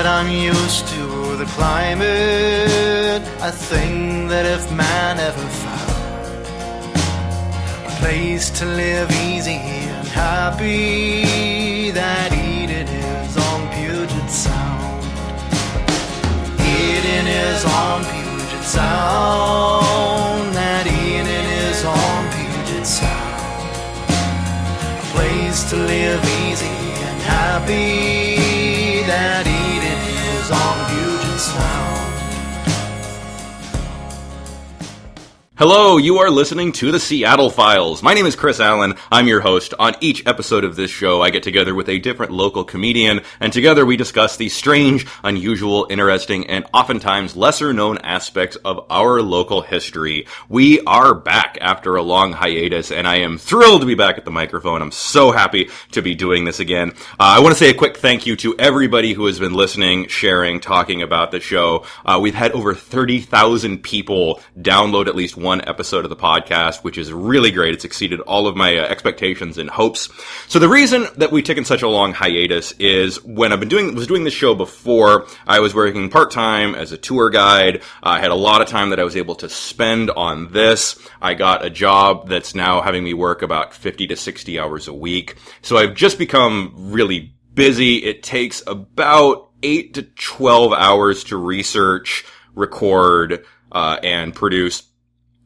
that I'm used to the climate. I think that if man ever found a place to live easy and happy, that Eden is on Puget Sound. Eden is on Puget Sound. That Eden is on Puget Sound. A place to live easy and happy. That Eden is on Puget Sound. Hello, you are listening to the Seattle Files. My name is Chris Allen. I'm your host. On each episode of this show, I get together with a different local comedian, and together we discuss the strange, unusual, interesting, and oftentimes lesser-known aspects of our local history. We are back after a long hiatus, and I am thrilled to be back at the microphone. I'm so happy to be doing this again. I want to say a quick thank you to everybody who has been listening, sharing, talking about the show. We've had over 30,000 people download at least one episode of the podcast, which is really great. It's exceeded all of my expectations and hopes. So the reason that we've taken such a long hiatus is when was doing this show before, I was working part-time as a tour guide. I had a lot of time that I was able to spend on this. I got a job that's now having me work about 50 to 60 hours a week. So I've just become really busy. It takes about 8 to 12 hours to research, record, and produce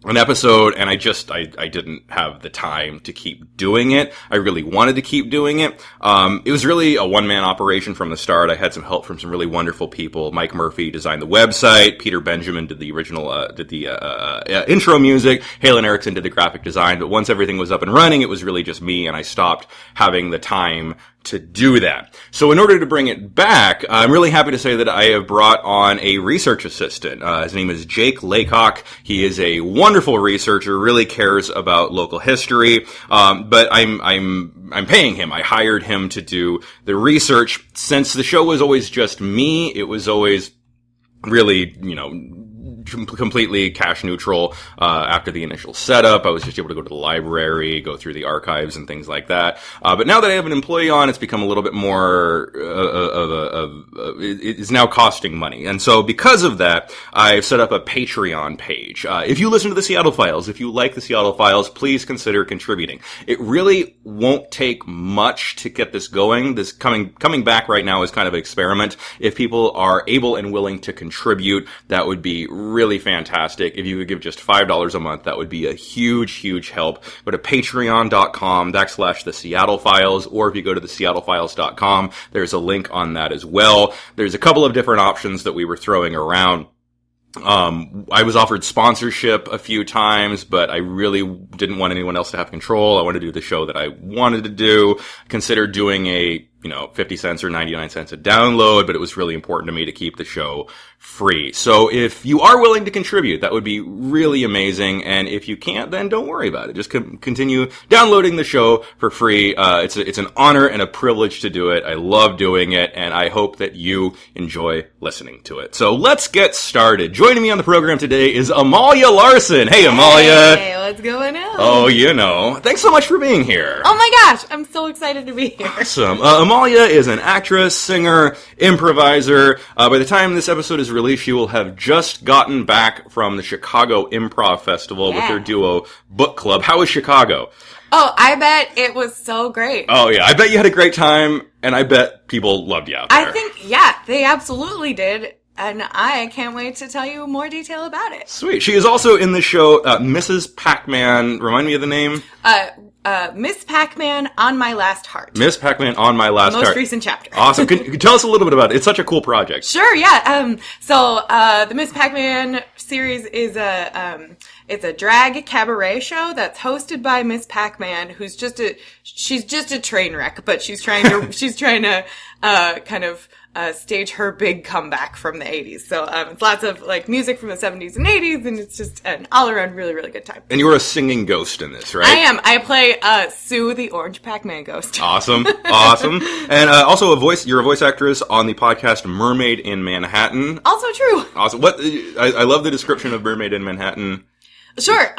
an episode, and I didn't have the time to keep doing it. I really wanted to keep doing it. It was really a one-man operation from the start. I had some help from some really wonderful people. Mike Murphy designed the website. Peter Benjamin did the original, intro music. Halen Erickson did the graphic design. But once everything was up and running, it was really just me, and I stopped having the time to do that. So in order to bring it back, I'm really happy to say that I have brought on a research assistant. His name is Jake Laycock. He is a wonderful researcher, really cares about local history. But I'm paying him. I hired him to do the research. Since the show was always just me, it was always really, completely cash neutral. After the initial setup, I was just able to go to the library, go through the archives and things like that. But now that I have an employee on, it's become a little bit more it is now costing money. And so because of that, I've set up a Patreon page. If you listen to the Seattle Files, if you like the Seattle Files, please consider contributing. It really won't take much to get this going. This coming back right now is kind of an experiment. If people are able and willing to contribute, that would be really fantastic. If you could give just $5 a month, that would be a huge, huge help. Go to patreon.com/the Seattle Files, or if you go to theseattlefiles.com, there's a link on that as well. There's a couple of different options that we were throwing around. I was offered sponsorship a few times, but I really didn't want anyone else to have control. I wanted to do the show that I wanted to do. Considered doing a 50 cents or 99 cents a download, but it was really important to me to keep the show free. So if you are willing to contribute, that would be really amazing. And if you can't, then don't worry about it. Just continue downloading the show for free. It's an honor and a privilege to do it. I love doing it, and I hope that you enjoy listening to it. So let's get started. Joining me on the program today is Amalia Larson. Hey, Amalia. Hey, what's going on? Oh, thanks so much for being here. Oh my gosh, I'm so excited to be here. Awesome. Amalia is an actress, singer, improviser. By the time this episode is released, she will have just gotten back from the Chicago Improv Festival with her duo Book Club. How was Chicago? Oh, I bet it was so great. Oh, yeah. I bet you had a great time, and I bet people loved you out there. I think, they absolutely did. And I can't wait to tell you more detail about it. Sweet. She is also in the show, Mrs. Pac-Man. Remind me of the name? Miss Pac-Man on My Last Heart. Miss Pac-Man on My Last Heart. Most recent chapter. Awesome. Can you tell us a little bit about it? It's such a cool project. Sure, yeah. So the Miss Pac-Man series is it's a drag cabaret show that's hosted by Miss Pac-Man, who's she's just a train wreck, but she's trying to kind of stage her big comeback from the 80s. So it's lots of music from the 70s and 80s, and it's just an all-around really, really good time. And you're a singing ghost in this, right? I am. I play Sue, the Orange Pac-Man ghost. Awesome. And also you're a voice actress on the podcast Mermaid in Manhattan. Also true. Awesome. I love the description of Mermaid in Manhattan. Sure.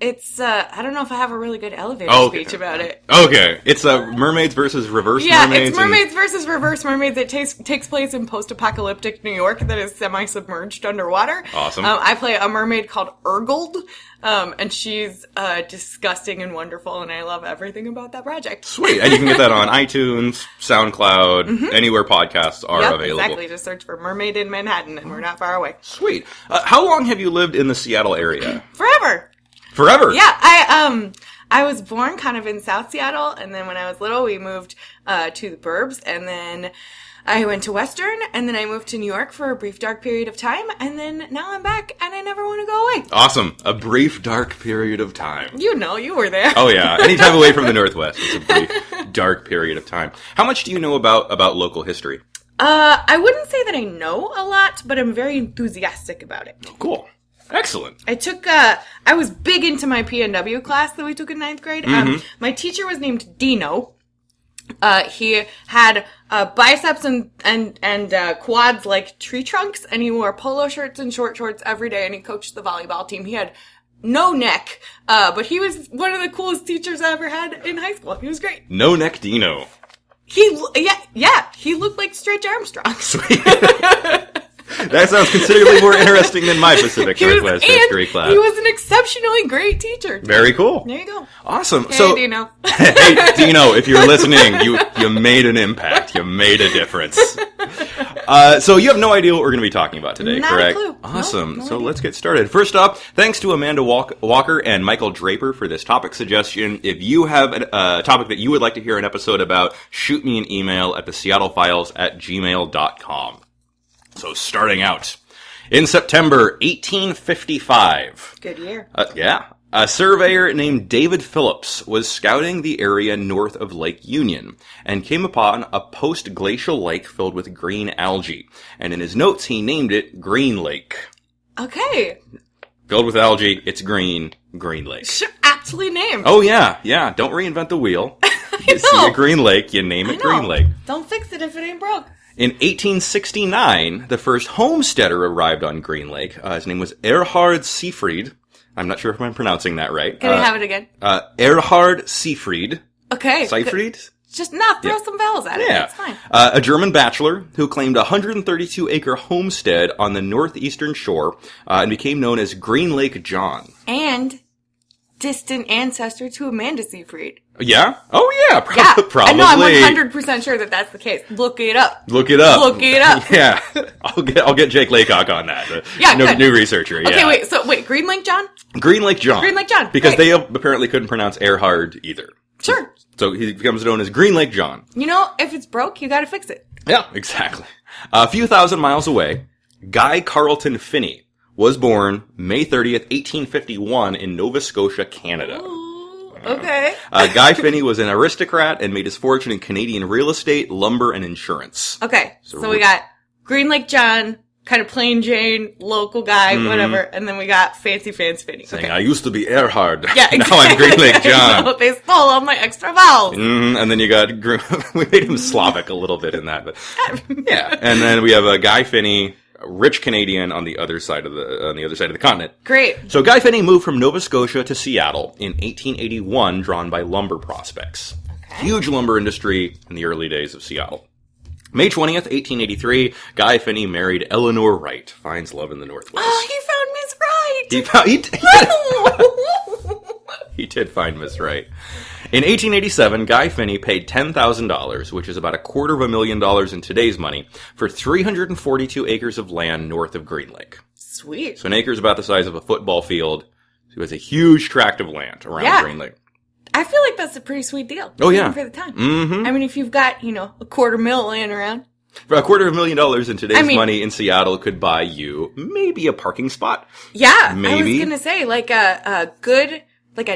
It's I don't know if I have a really good elevator speech about it. Okay. It's mermaids versus reverse mermaids. Yeah, it's mermaids versus reverse mermaids. It takes place in post-apocalyptic New York that is semi-submerged underwater. Awesome. I play a mermaid called Ergold, and she's disgusting and wonderful, and I love everything about that project. Sweet. And you can get that on iTunes, SoundCloud, anywhere podcasts are available. Exactly. Just search for Mermaid in Manhattan, and we're not far away. Sweet. How long have you lived in the Seattle area? Forever. Yeah, I was born kind of in South Seattle, and then when I was little, we moved to the burbs, and then I went to Western, and then I moved to New York for a brief, dark period of time, and then now I'm back, and I never want to go away. Awesome. A brief, dark period of time. You know, you were there. Oh, yeah. Anytime away from the Northwest, it's a brief, dark period of time. How much do you know about local history? I wouldn't say that I know a lot, but I'm very enthusiastic about it. Oh, cool. Excellent. I was big into my PNW class that we took in 9th grade. My teacher was named Dino. He had biceps and quads like tree trunks, and he wore polo shirts and short shorts every day, and he coached the volleyball team. He had no neck, but he was one of the coolest teachers I ever had in high school. He was great. No neck Dino. He looked like Stretch Armstrong. Sweet. That sounds considerably more interesting than my Pacific Northwest history class. He was an exceptionally great teacher. Very cool. There you go. Awesome. Hey, Dino. Hey, Dino, if you're listening, you made an impact. You made a difference. So you have no idea what we're going to be talking about today, Not correct? a clue. Awesome. No So idea. let's get started. First up, thanks to Amanda Walker and Michael Draper for this topic suggestion. If you have a topic that you would like to hear an episode about, shoot me an email at theseattlefiles@gmail.com. So starting out, in September 1855. Good year. A surveyor named David Phillips was scouting the area north of Lake Union and came upon a post-glacial lake filled with green algae. And in his notes, he named it Green Lake. Okay. Filled with algae, it's green lake. Sure, aptly named. Oh, yeah. Don't reinvent the wheel. You see a green lake, you name it Green Lake. Don't fix it if it ain't broke. In 1869, the first homesteader arrived on Green Lake. His name was Erhard Seifried. I'm not sure if I'm pronouncing that right. Can I have it again? Erhard Seifried. Okay. Seifried? Just throw some vowels at it. Yeah. It's fine. A German bachelor who claimed a 132-acre homestead on the northeastern shore and became known as Green Lake John. And distant ancestor to Amanda Seifried. Yeah? Oh, yeah. Probably. I know, I'm 100% sure that that's the case. Look it up. Yeah. I'll get Jake Laycock on that. New researcher. Okay, yeah. wait, Green Lake John? Green Lake John. Green Lake John. Because they apparently couldn't pronounce Erhard either. Sure. So he becomes known as Green Lake John. You know, if it's broke, you gotta fix it. Yeah, exactly. A few thousand miles away, Guy Carleton Phinney was born May 30th, 1851 in Nova Scotia, Canada. Ooh, okay. Guy Phinney was an aristocrat and made his fortune in Canadian real estate, lumber, and insurance. Okay, so we got Green Lake John, kind of plain Jane, local guy, whatever, and then we got Fancy Phinney. Saying, I used to be Erhard. Yeah, exactly. Now I'm Green Lake John. No, they stole all my extra vowels. And then you got, we made him Slavic a little bit in that, but yeah. And then we have a Guy Phinney, a rich Canadian on the other side of the continent. Great. So Guy Phinney moved from Nova Scotia to Seattle in 1881, drawn by lumber prospects. Okay. Huge lumber industry in the early days of Seattle. May 20th, 1883, Guy Phinney married Eleanor Wright. Finds love in the Northwest. Oh, he found Miss Wright! He did find Miss Wright. In 1887, Guy Phinney paid $10,000, which is about $250,000 in today's money, for 342 acres of land north of Green Lake. Sweet. So an acre is about the size of a football field. So it was a huge tract of land around Green Lake. I feel like that's a pretty sweet deal. Oh, yeah. For the time. Mm-hmm. I mean, if you've got, $250,000 laying around. For $250,000 in today's money in Seattle could buy you maybe a parking spot. Yeah. Maybe. I was going to say, like a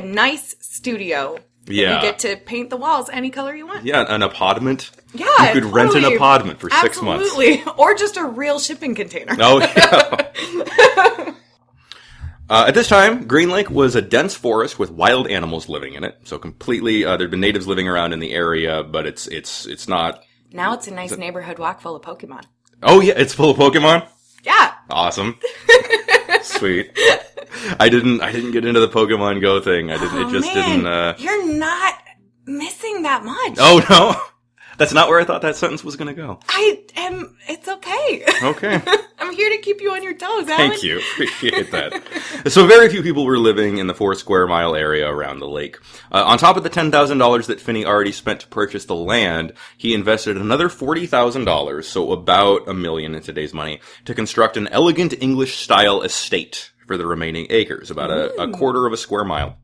nice studio. Yeah. You get to paint the walls any color you want. Yeah, an apartment. Yeah, you could rent an apartment for 6 months. Absolutely. Or just a real shipping container. Oh, yeah. At this time, Green Lake was a dense forest with wild animals living in it. So completely, there'd been natives living around in the area, but it's not. Now it's a nice neighborhood walk full of Pokemon. Oh, yeah, it's full of Pokemon? Yeah. Awesome. Sweet. I didn't get into the Pokemon Go thing. Didn't. You're not missing that much. Oh, no? That's not where I thought that sentence was going to go. It's okay. Okay. I'm here to keep you on your toes, Alan. Thank you. Appreciate that. So very few people were living in the 4 square mile area around the lake. On top of the $10,000 that Phinney already spent to purchase the land, he invested another $40,000, so about $1 million in today's money, to construct an elegant English-style estate for the remaining acres, about a quarter of a square mile.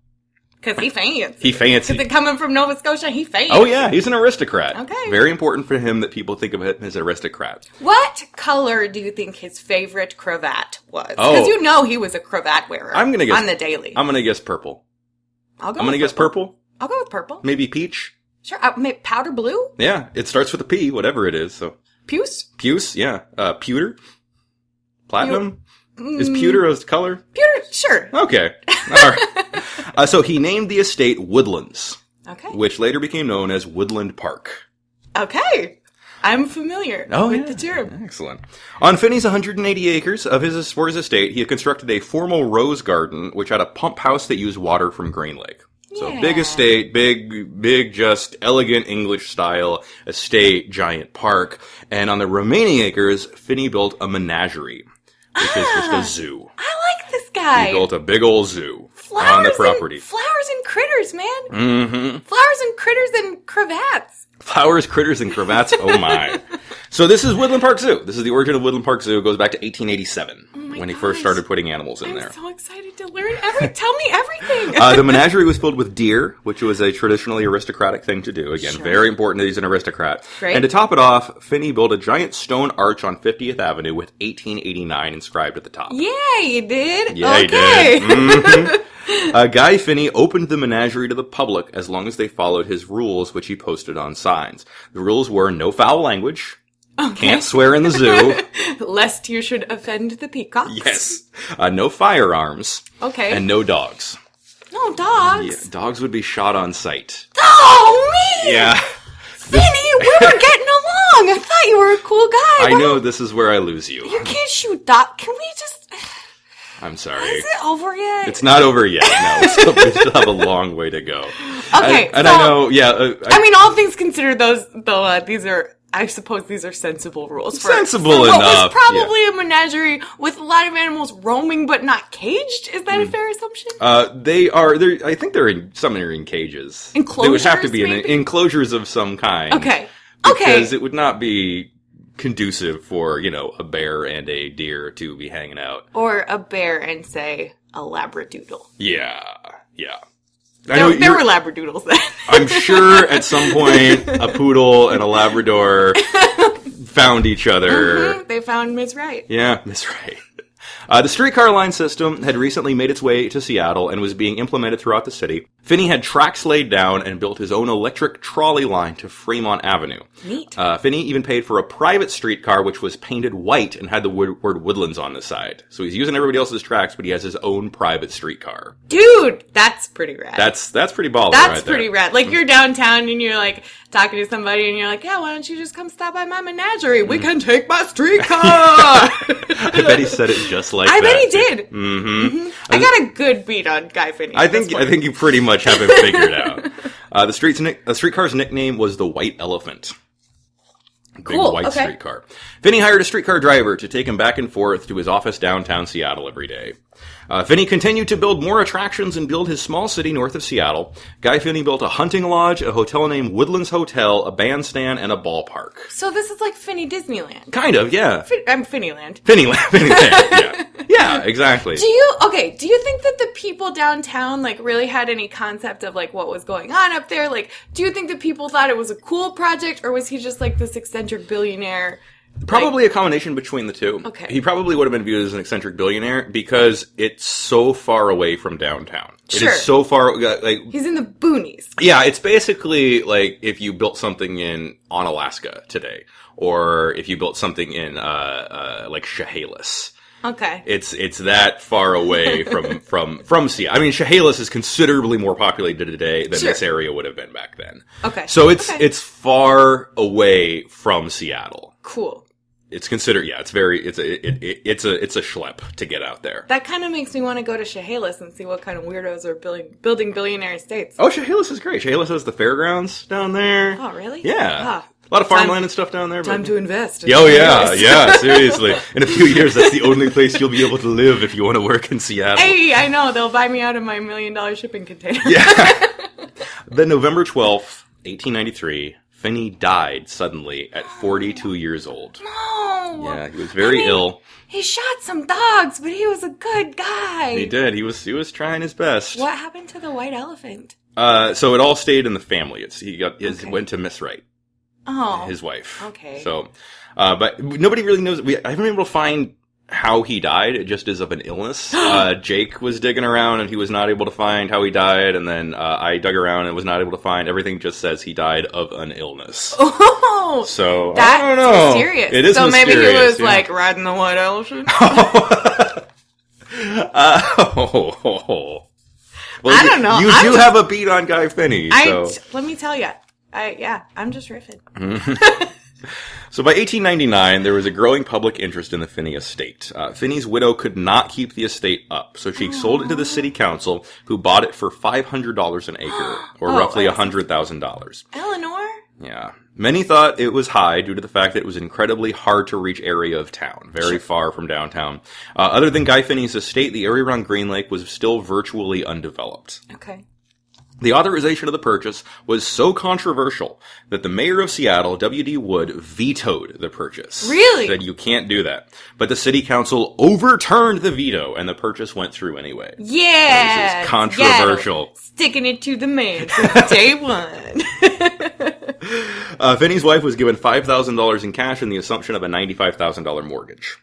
Because he fancy. He fancy. Because coming from Nova Scotia, he fancy. Oh, yeah. He's an aristocrat. Okay. Very important for him that people think of him as aristocrat. What color do you think his favorite cravat was? Oh. Because you know he was a cravat wearer. I'm gonna guess on the daily. I'm going to guess purple. I'm going to guess purple. I'll go with purple. Maybe peach. Sure. Maybe powder blue? Yeah. It starts with a P, whatever it is. So Puce? Puce, yeah. Pewter? Platinum? Is pewter a color? Pewter, sure. Okay. All right. So he named the estate Woodlands. Okay. Which later became known as Woodland Park. Okay. I'm familiar with the term. Excellent. On Phinney's 180 acres for his estate, he had constructed a formal rose garden, which had a pump house that used water from Green Lake. So big estate, big, just elegant English style estate, giant park. And on the remaining acres, Phinney built a menagerie, which is just a zoo. I like this guy. He built a big old zoo on the property. Flowers and critters, man. Mm-hmm. Flowers and critters and cravats. Flowers, critters, and cravats. Oh, my. So this is Woodland Park Zoo. This is the origin of Woodland Park Zoo. It goes back to 1887 when he first started putting animals in there. I'm so excited to learn Tell me everything. The menagerie was filled with deer, which was a traditionally aristocratic thing to do. Again, very important that he's an aristocrat. Great. And to top it off, Phinney built a giant stone arch on 50th Avenue with 1889 inscribed at the top. Yeah, you did. Yeah, he did. Mm-hmm. Guy Phinney opened the menagerie to the public as long as they followed his rules, which he posted on signs. The rules were no foul language. Okay. Can't swear in the zoo. Lest you should offend the peacocks. Yes. No firearms. Okay. And no dogs. No dogs? Yeah, dogs would be shot on sight. Oh, me! Yeah. Phinney, we were getting along. I thought you were a cool guy. I know, this is where I lose you. You can't shoot dogs. Can we just... I'm sorry. Is it over yet? It's not over yet. No, we still have a long way to go. Okay, and I know, yeah. I mean, all things considered, these are... I suppose these are sensible rules. Sensible for enough. What was probably a menagerie with a lot of animals roaming but not caged. Is that a fair assumption? They are. I think some are in cages. Enclosures. They would have to be maybe? in enclosures of some kind. Okay. Because it would not be conducive for a bear and a deer to be hanging out, or a bear and say a labradoodle. Yeah. There were labradoodles then. I'm sure at some point a poodle and a Labrador found each other. Mm-hmm. They found Miss Wright. Yeah, Miss Wright. The streetcar line system had recently made its way to Seattle and was being implemented throughout the city. Phinney had tracks laid down and built his own electric trolley line to Fremont Avenue. Neat. Phinney even paid for a private streetcar which was painted white and had the word Woodlands on the side. So he's using everybody else's tracks, but he has his own private streetcar. Dude, that's pretty rad. That's pretty baller. That's pretty rad. Like, you're downtown and you're like talking to somebody and you're like, yeah, why don't you just come stop by my menagerie? We can take my streetcar. I bet he said it just like that. I bet he did. Mm-hmm. Mm-hmm. I got a good beat on Guy Phinney. I think you pretty much have him figured out. The streetcar's nickname was the White Elephant. Big white streetcar. Phinney hired a streetcar driver to take him back and forth to his office downtown Seattle every day. Phinney continued to build more attractions and build his small city north of Seattle. Guy Phinney built a hunting lodge, a hotel named Woodlands Hotel, a bandstand, and a ballpark. So this is like Phinney Disneyland. Kind of, yeah. Phinneyland. Phinneyland, yeah. Yeah, exactly. Do you think that the people downtown, like, really had any concept of, like, what was going on up there? Like, do you think that people thought it was a cool project, or was he just, like, this eccentric billionaire? Probably a combination between the two. Okay. He probably would have been viewed as an eccentric billionaire because it's so far away from downtown. Sure. It is so far, like... He's in the boonies. Yeah, it's basically like if you built something on Alaska today, or if you built something in, like Chehalis. Okay. It's that far away from Seattle. I mean, Chehalis is considerably more populated today than this area would have been back then. Okay. So it's far away from Seattle. Cool. it's considered, it's a schlep to get out there. That kind of makes me want to go to Chehalis and see what kind of weirdos are building billionaire estates. Oh, Chehalis is great. Chehalis has the fairgrounds down there. Oh, really? Yeah. A lot of farmland and stuff down there. Time to invest. Oh, yeah, seriously. In a few years, that's the only place you'll be able to live if you want to work in Seattle. Hey, I know. They'll buy me out of my $1 million shipping container. Yeah. Then November 12th, 1893, Phinney died suddenly at 42 years old. No! Yeah, he was very ill. He shot some dogs, but he was a good guy. He did. He was trying his best. What happened to the white elephant? So it all stayed in the family. Went to Miss Wright. Oh. His wife. Okay. So, but nobody really knows. I haven't been able to find how he died. It just is of an illness. Jake was digging around and he was not able to find how he died. And then I dug around and was not able to find. Everything just says he died of an illness. Oh. So, that's I don't know. Mysterious. It is so mysterious. Maybe he was like riding the white elephant. Well, I don't know. You do have a beat on Guy Phinney. So. Let me tell you. I'm just riffing. So by 1899, there was a growing public interest in the Phinney estate. Phinney's widow could not keep the estate up, so she sold it to the city council, who bought it for $500 an acre, or roughly $100,000. Eleanor? Yeah. Many thought it was high due to the fact that it was an incredibly hard-to-reach area of town, very far from downtown. Other than Guy Phinney's estate, the area around Green Lake was still virtually undeveloped. Okay. The authorization of the purchase was so controversial that the mayor of Seattle, W.D. Wood, vetoed the purchase. Really? Said you can't do that. But the city council overturned the veto, and the purchase went through anyway. Yeah. This is controversial. Sticking it to the man since day one. Phinney's wife was given $5,000 in cash and the assumption of a $95,000 mortgage.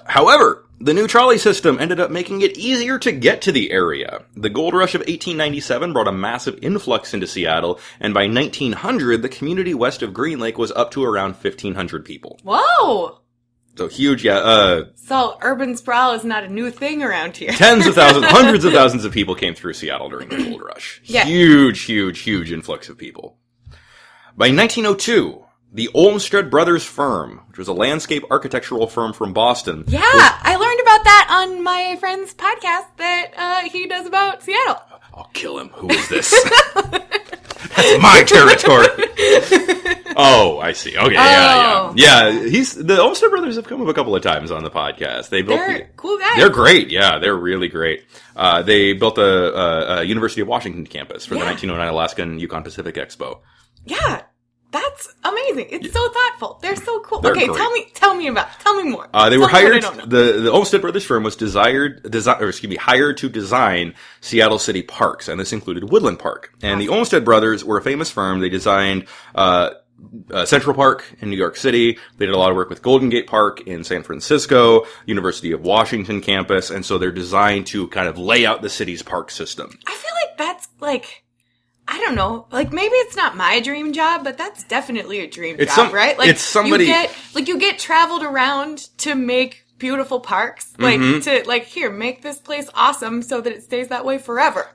However, the new trolley system ended up making it easier to get to the area. The gold rush of 1897 brought a massive influx into Seattle, and by 1900, the community west of Green Lake was up to around 1,500 people. Whoa! So huge, So urban sprawl is not a new thing around here. Tens of thousands, hundreds of thousands of people came through Seattle during the gold rush. Yeah. Huge influx of people. By 1902... the Olmsted Brothers firm, which was a landscape architectural firm from Boston. Yeah, I learned about that on my friend's podcast that he does about Seattle. I'll kill him. Who is this? That's my territory. Oh, I see. Okay, yeah. The Olmsted Brothers have come up a couple of times on the podcast. They're cool guys. They're great. Yeah, they're really great. They built a University of Washington campus for the 1909 Alaskan Yukon Pacific Expo. Yeah. That's amazing. It's so thoughtful. They're so cool. They're okay, great. tell me more. They were hired. The Olmsted Brothers firm was hired to design Seattle City parks, and this included Woodland Park. And the Olmsted Brothers were a famous firm. They designed Central Park in New York City. They did a lot of work with Golden Gate Park in San Francisco, University of Washington campus, and so they're designed to kind of lay out the city's park system. I feel like that's like, I don't know, like maybe it's not my dream job, but that's definitely a dream job, right? Like it's somebody you get traveled around to make beautiful parks, like to make this place awesome so that it stays that way forever.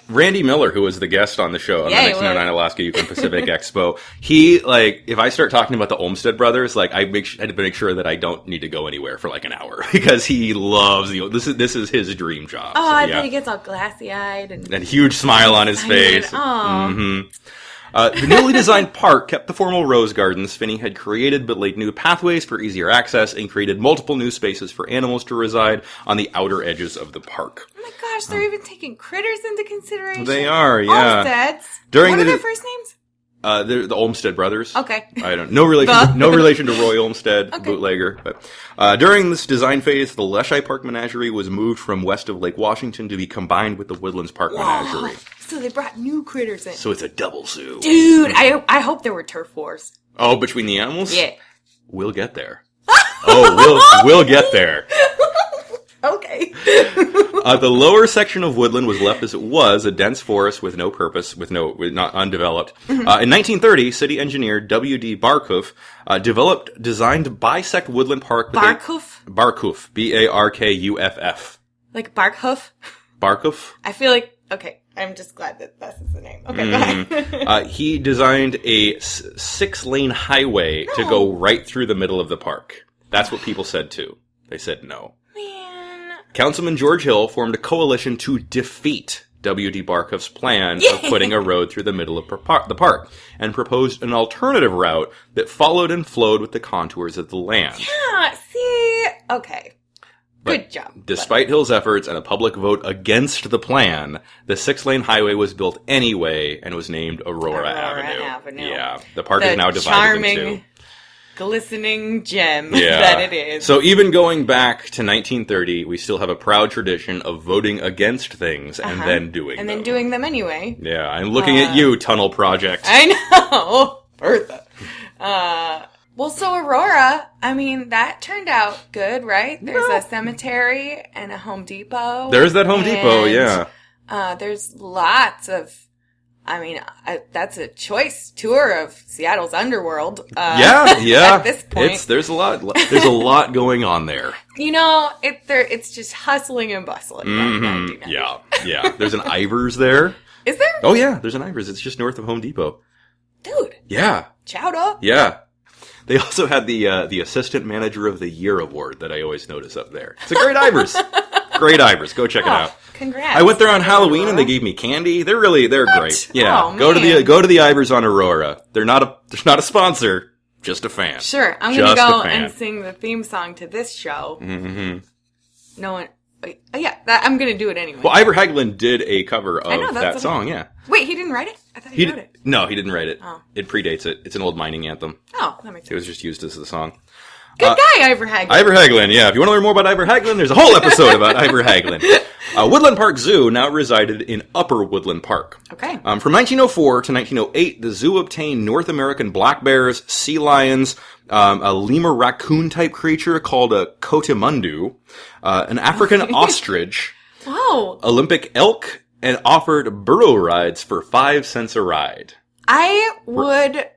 Randy Miller, who was the guest on the show on the 1909 Alaska Yukon Pacific Expo, he if I start talking about the Olmsted Brothers, I had to make sure that I don't need to go anywhere for an hour because he loves this is his dream job. Oh, I bet he gets all glassy eyed and huge smile on his face. The newly designed park kept the formal rose gardens Phinney had created, but laid new pathways for easier access and created multiple new spaces for animals to reside on the outer edges of the park. Oh my gosh, they're even taking critters into consideration. They are, yeah. Olmsteads. What are their first names? They're the Olmsted Brothers. Okay. I don't no relation to Roy Olmsted, bootlegger. But during this design phase, the Leschi Park Menagerie was moved from west of Lake Washington to be combined with the Woodlands Park Menagerie. So they brought new critters in. So it's a double zoo. Dude, I hope there were turf wars. Oh, between the animals? Yeah. We'll get there. We'll get there. Okay. The lower section of woodland was left as it was, a dense forest with no purpose, not undeveloped. In 1930, city engineer W.D. Barkhoff designed to bisect Woodland Park with Barkhoff? Barkhoff, Barkuff. Like Barkhoff? Barkhoff? I feel like, okay. I'm just glad that this is the name. Okay, go ahead. He designed a 6-lane highway to go right through the middle of the park. That's what people said, too. They said no. Man. Councilman George Hill formed a coalition to defeat W.D. Barkoff's plan of putting a road through the middle of the park, and proposed an alternative route that followed and flowed with the contours of the land. Yeah, see? Okay. Good job. Despite Hill's efforts and a public vote against the plan, the 6-lane highway was built anyway and was named Aurora Avenue. Yeah, the park is now divided into two. Glistening gem that it is. So even going back to 1930, we still have a proud tradition of voting against things and then doing them. And then doing them anyway. Yeah, I'm looking at you, Tunnel Project. I know! Bertha. Well, so Aurora, I mean, that turned out good, right? There's a cemetery and a Home Depot. There's that Home Depot, yeah. There's lots of... I mean, that's a choice tour of Seattle's underworld. At this point, there's a lot going on there. You know, it's just hustling and bustling. Mm-hmm. Yeah. There's an Ivers there. Is there? Oh yeah, there's an Ivers. It's just north of Home Depot. Dude. Yeah. Chowder. Yeah. They also had the Assistant Manager of the Year award that I always notice up there. It's a great Ivers. Great Ivers. Go check it out. Congrats. I went there on Halloween and they gave me candy. They're great. Yeah. Oh, go to the Ivers on Aurora. They're not a sponsor, just a fan. Sure. I'm going to go and sing the theme song to this show. Mm-hmm. No one... I'm going to do it anyway. Well, Ivor Hagelin did a cover of that song, yeah. Wait, he didn't write it? I thought he wrote it. No, he didn't write it. Oh. It predates it. It's an old mining anthem. Oh, that makes sense. It was just used as the song. Good guy, Ivor Hagelin. Ivor Hagelin, yeah. If you want to learn more about Ivor Hagelin, there's a whole episode about Ivor Hagelin. Woodland Park Zoo now resided in Upper Woodland Park. Okay. From 1904 to 1908, the zoo obtained North American black bears, sea lions, a lemur raccoon-type creature called a cotimundu, an African ostrich, Olympic elk, and offered burro rides for 5 cents a ride. I would...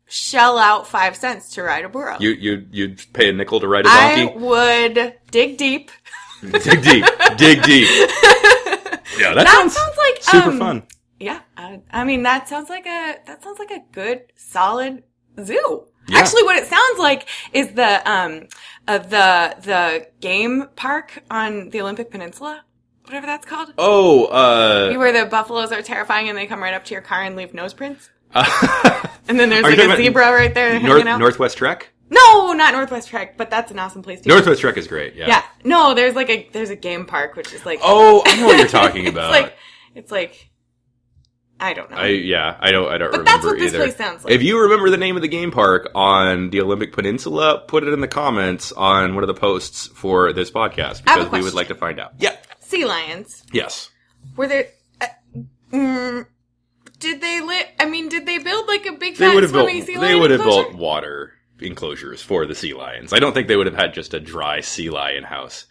shell out 5 cents to ride a burro. You'd pay a nickel to ride a donkey? I would dig deep. Dig deep. Yeah, that sounds like super fun. Yeah, I mean that sounds like a good solid zoo. Yeah. Actually, what it sounds like is the game park on the Olympic Peninsula. Whatever that's called. Oh, where the buffaloes are terrifying and they come right up to your car and leave nose prints. And then there's like a zebra right there hanging out. Northwest Trek? No, not Northwest Trek, but that's an awesome place to Northwest Trek is great, yeah. Yeah. No, there's a game park which is like... Oh, I know what you're talking about. It's like I don't know. I don't remember either. But that's what this place sounds like. If you remember the name of the game park on the Olympic Peninsula, put it in the comments on one of the posts for this podcast because we would like to find out. Yeah. Sea lions. Yes. Were there did they build like a big fat swimming sea lion They would have enclosure? built water enclosures for the sea lions. I don't think they would have had just a dry sea lion house.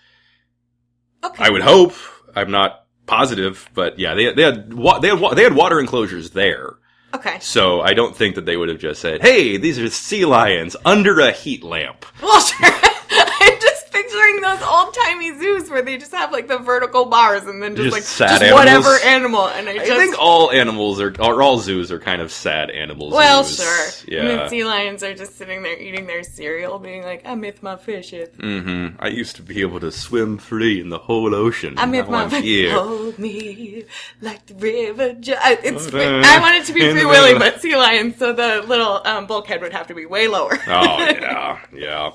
Okay. I would hope. I'm not positive, but yeah, they had water enclosures there. Okay. So I don't think that they would have just said, "Hey, these are sea lions under a heat lamp." Well, sure. I'm just picturing those old-timey zoos where they just have like the vertical bars and then just whatever animal. And I think all animals or all zoos are kind of sad animals. Well, sure. Yeah. And the sea lions are just sitting there eating their cereal, being like, "I miss my fishes." Mm-hmm. I used to be able to swim free in the whole ocean. I miss my fishes. Hold me like the river. I want it to be Free Willy, but sea lions, so the little bulkhead would have to be way lower. Oh, yeah. Yeah.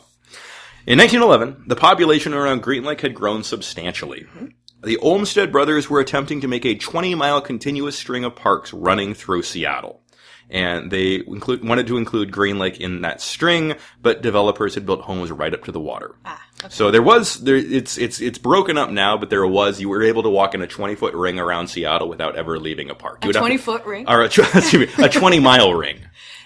In 1911, the population around Green Lake had grown substantially. Mm-hmm. The Olmsted brothers were attempting to make a 20-mile continuous string of parks running through Seattle. And they wanted to include Green Lake in that string, but developers had built homes right up to the water. Okay. So it's broken up now, but you were able to walk in a 20-foot ring around Seattle without ever leaving a park. A 20-foot ring? Or a 20-mile ring.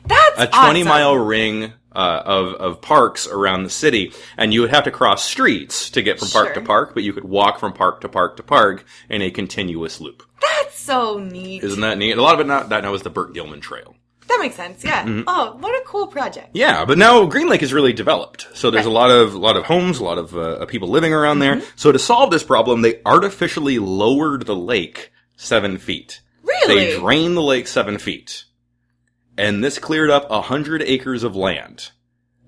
That's a 20-mile ring of parks around the city, and you would have to cross streets to get from park to park, but you could walk from park to park to park in a continuous loop. That's so neat. Isn't that neat? A lot of it now is the Burt Gilman Trail. That makes sense, yeah. Mm-hmm. Oh, what a cool project. Yeah, but now Green Lake is really developed. So there's a lot of homes, a lot of people living around there. So to solve this problem, they artificially lowered the lake 7 feet. Really? They drained the lake 7 feet. And this cleared up 100 acres of land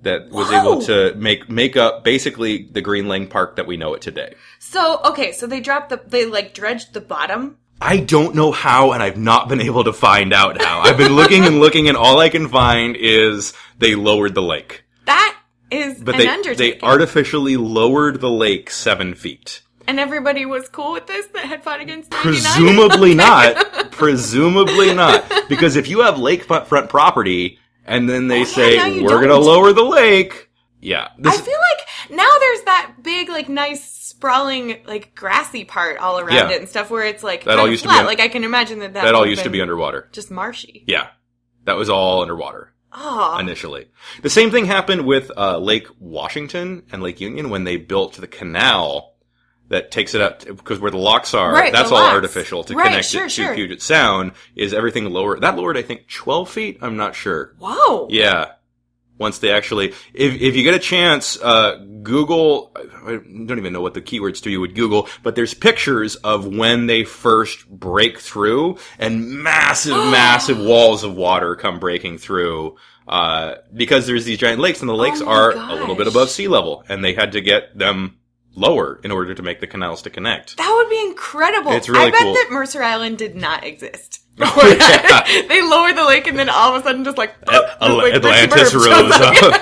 that was able to make up basically the Green Lake Park that we know it today. So, okay, so they dredged the bottom? I don't know how, and I've not been able to find out how. I've been looking and looking, and all I can find is they lowered the lake. That is an undertaking. They artificially lowered the lake 7 feet. And everybody was cool with this that had fought against 99? Presumably not. Presumably not. Because if you have lakefront property, and then they say, we're going to lower the lake. Yeah. I feel like now there's that big, like, nice, sprawling, like, grassy part all around it and stuff where it's, like, that all used flat. to be Like, I can imagine that all used to be underwater. Just marshy. Yeah. That was all underwater. Oh. Initially. The same thing happened with Lake Washington and Lake Union when they built the canal that takes it up, because where the locks are, that's all artificial to connect it to Puget Sound. Is everything lower? That lowered, I think, 12 feet? I'm not sure. Whoa. Yeah. Once they actually, if you get a chance, Google, I don't even know what the keywords to you would Google, but there's pictures of when they first break through, and massive walls of water come breaking through, because there's these giant lakes, and the lakes are a little bit above sea level, and they had to get them lower in order to make the canals to connect. That would be incredible. It's really cool. I bet that Mercer Island did not exist. They lowered the lake and then all of a sudden just like, Atlantis rose up.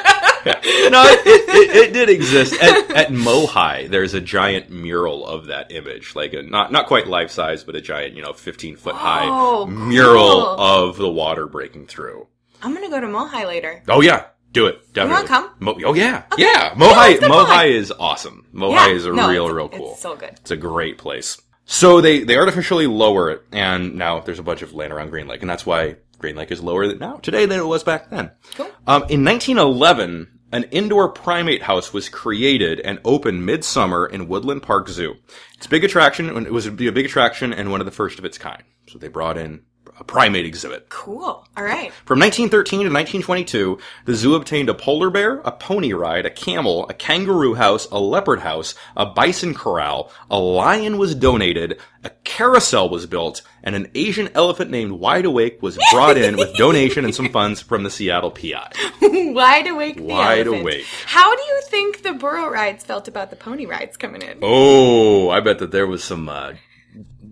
No, it did exist. At Mohi, there's a giant mural of that image. Like not quite life size, but a giant, 15-foot high mural of the water breaking through. I'm going to go to Mohi later. Oh yeah. Do it, definitely. You want to come? Oh, yeah. Okay. Yeah. Mohi is awesome. Mohi is real cool. It's so good. It's a great place. So they artificially lower it, and now there's a bunch of land around Green Lake, and that's why Green Lake is lower now today than it was back then. Cool. In 1911, an indoor primate house was created and opened midsummer in Woodland Park Zoo. It's a big attraction, and it was a big attraction and one of the first of its kind. So they brought in a primate exhibit. Cool. All right. From 1913 to 1922, the zoo obtained a polar bear, a pony ride, a camel, a kangaroo house, a leopard house, a bison corral, a lion was donated, a carousel was built, and an Asian elephant named Wide Awake was brought in with donation and some funds from the Seattle PI. Wide Awake the Wide elephant. Awake. How do you think the burro rides felt about the pony rides coming in? Oh, I bet that there was some